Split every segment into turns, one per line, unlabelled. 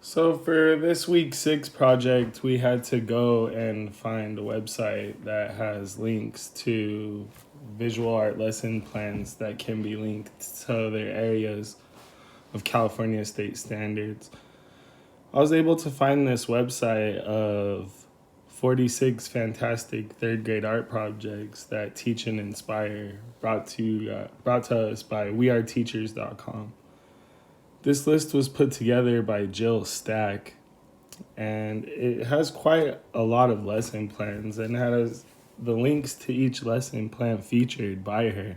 So for this week 6 project, we had to go and find a website that has links to visual art lesson plans that can be linked to their areas of California state standards. I was able to find this website of 46 fantastic third grade art projects that teach and inspire, brought to us by weareteachers.com. This list was put together by Jill Stack, and it has quite a lot of lesson plans and has the links to each lesson plan featured by her,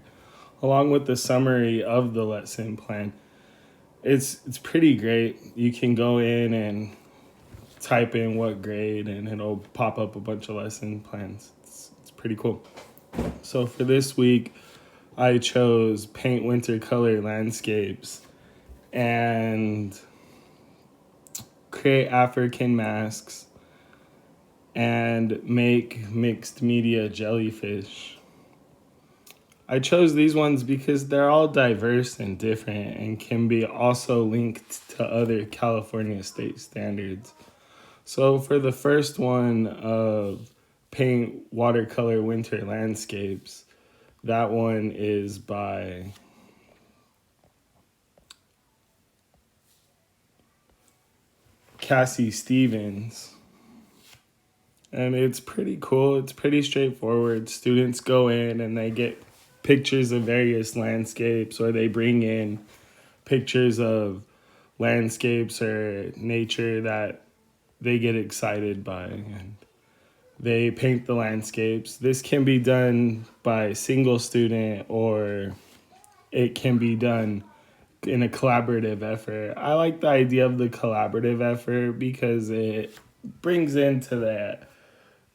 along with the summary of the lesson plan. It's pretty great. You can go in and type in what grade, and it'll pop up a bunch of lesson plans. It's pretty cool. So for this week, I chose paint winter color landscapes and create African masks and make mixed media jellyfish. I chose these ones because they're all diverse and different and can be also linked to other California state standards. So for the first one of paint watercolor winter landscapes, that one is by Cassie Stevens. And it's pretty cool. It's pretty straightforward. Students go in and they get pictures of various landscapes, or they bring in pictures of landscapes or nature that they get excited by. And they paint the landscapes. This can be done by a single student, or it can be done in a collaborative effort. I like the idea of the collaborative effort because it brings into that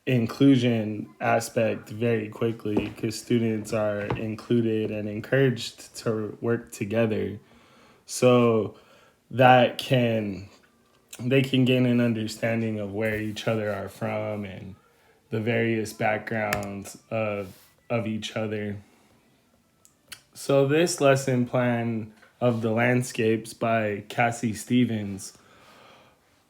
inclusion aspect very quickly, because students are included and encouraged to work together, so that they can gain an understanding of where each other are from and the various backgrounds of each other. So this lesson plan of the landscapes by Cassie Stevens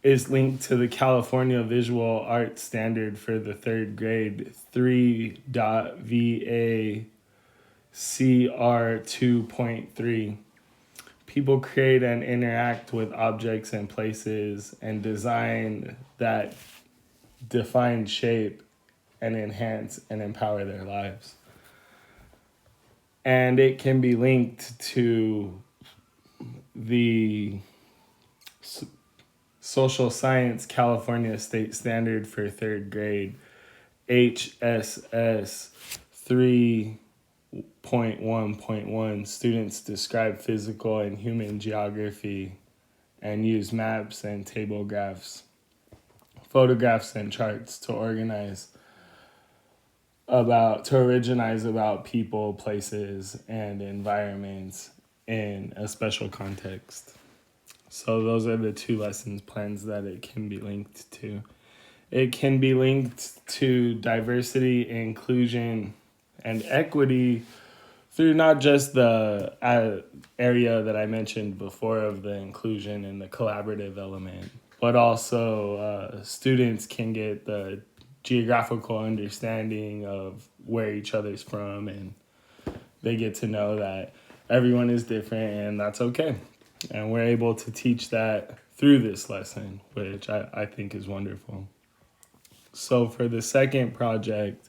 is linked to the California Visual Art Standard for the third grade 3.VACR2.3. People create and interact with objects and places and design that define shape and enhance and empower their lives. And it can be linked to the Social Science California State Standard for third grade, HSS 3.1.1. Students describe physical and human geography and use maps and table graphs, photographs and charts to originize about people, places, and environments in a special context. So those are the two lessons plans that it can be linked to. It can be linked to diversity, inclusion, and equity through not just the area that I mentioned before of the inclusion and the collaborative element, but also students can get the geographical understanding of where each other's from, and they get to know that everyone is different and that's okay. And we're able to teach that through this lesson, which I think is wonderful. So for the second project,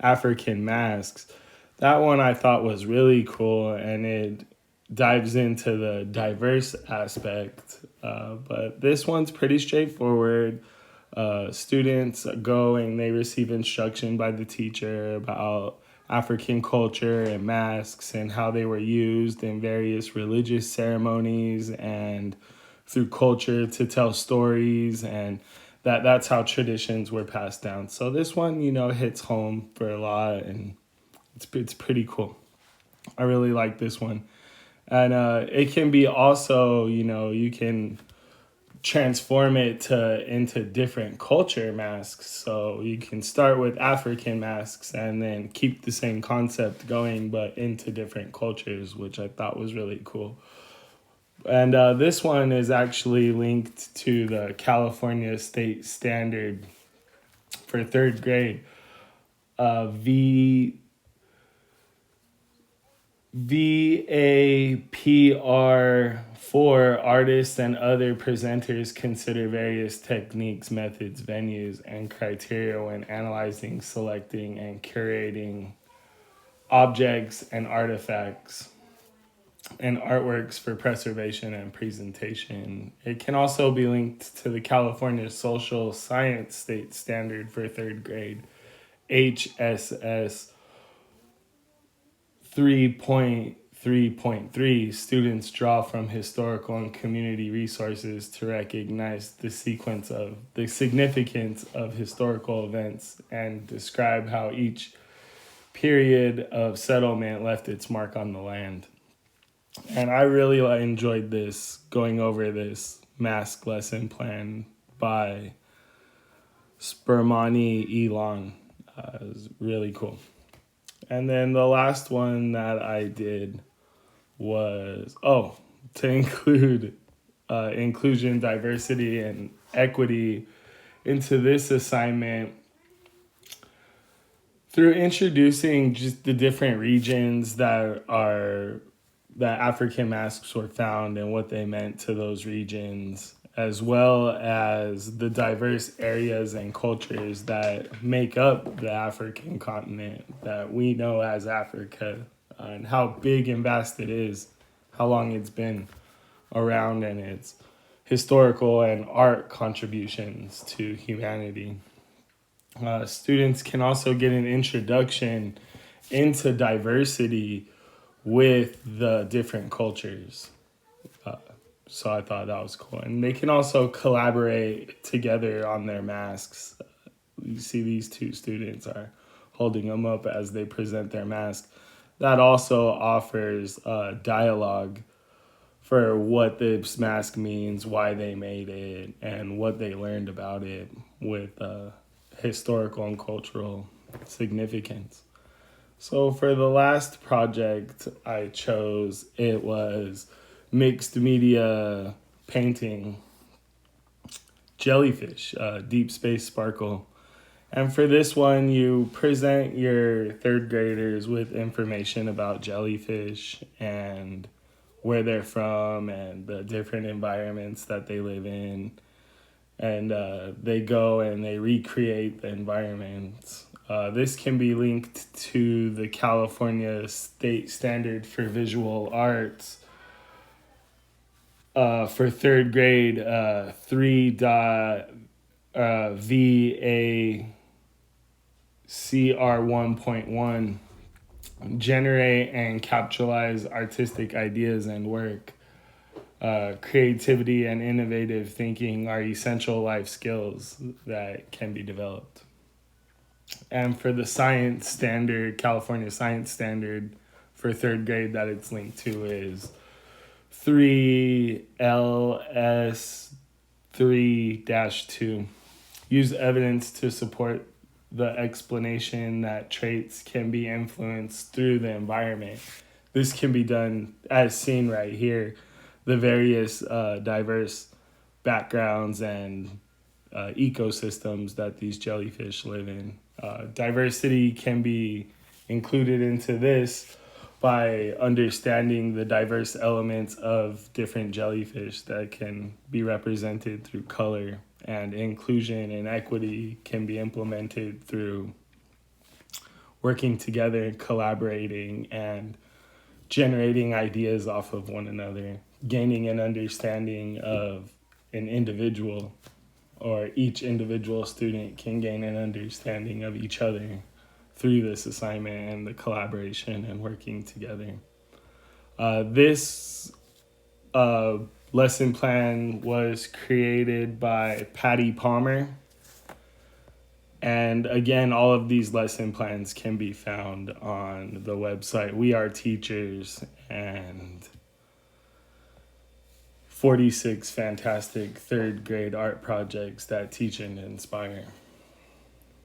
African Masks, that one I thought was really cool, and it dives into the diverse aspect. But this one's pretty straightforward. Students go and they receive instruction by the teacher about African culture and masks and how they were used in various religious ceremonies and through culture to tell stories, and that's how traditions were passed down. So this one, hits home for a lot, and it's pretty cool. I really like this one. And it can be also, you can transform it into different culture masks. So you can start with African masks and then keep the same concept going, but into different cultures, which I thought was really cool. And this one is actually linked to the California State Standard for third grade. V VAPR4 artists and other presenters consider various techniques, methods, venues, and criteria when analyzing, selecting, and curating objects and artifacts and artworks for preservation and presentation. It can also be linked to the California Social Science State Standard for third grade, HSS 3.3.3. Students draw from historical and community resources to recognize the significance of historical events and describe how each period of settlement left its mark on the land. And I really enjoyed this, going over this mask lesson plan by Spermani Elon. It was really cool. And then the last one that I did was, to include inclusion, diversity, and equity into this assignment through introducing just the different regions that African masks were found and what they meant to those regions, as well as the diverse areas and cultures that make up the African continent that we know as Africa, and how big and vast it is, how long it's been around, and its historical and art contributions to humanity. Students can also get an introduction into diversity with the different cultures. So I thought that was cool. And they can also collaborate together on their masks. You see these two students are holding them up as they present their mask. That also offers dialogue for what this mask means, why they made it, and what they learned about it with historical and cultural significance. So for the last project I chose, it was mixed media painting jellyfish, deep space sparkle. And for this one, you present your third graders with information about jellyfish and where they're from and the different environments that they live in. And they go and they recreate the environment. This can be linked to the California State Standard for Visual Arts for third grade, 3.VACR1.1. Generate and capitalize artistic ideas and work. Creativity and innovative thinking are essential life skills that can be developed. And for the science standard, California Science Standard for third grade that it's linked to is 3LS3-2. Use evidence to support the explanation that traits can be influenced through the environment. This can be done as seen right here, the various diverse backgrounds and ecosystems that these jellyfish live in. Diversity can be included into this by understanding the diverse elements of different jellyfish that can be represented through color, and inclusion and equity can be implemented through working together, collaborating, and generating ideas off of one another, gaining an understanding of an individual, or each individual student can gain an understanding of each other through this assignment and the collaboration and working together. This lesson plan was created by Patty Palmer. And again, all of these lesson plans can be found on the website We Are Teachers, and 46 fantastic third grade art projects that teach and inspire.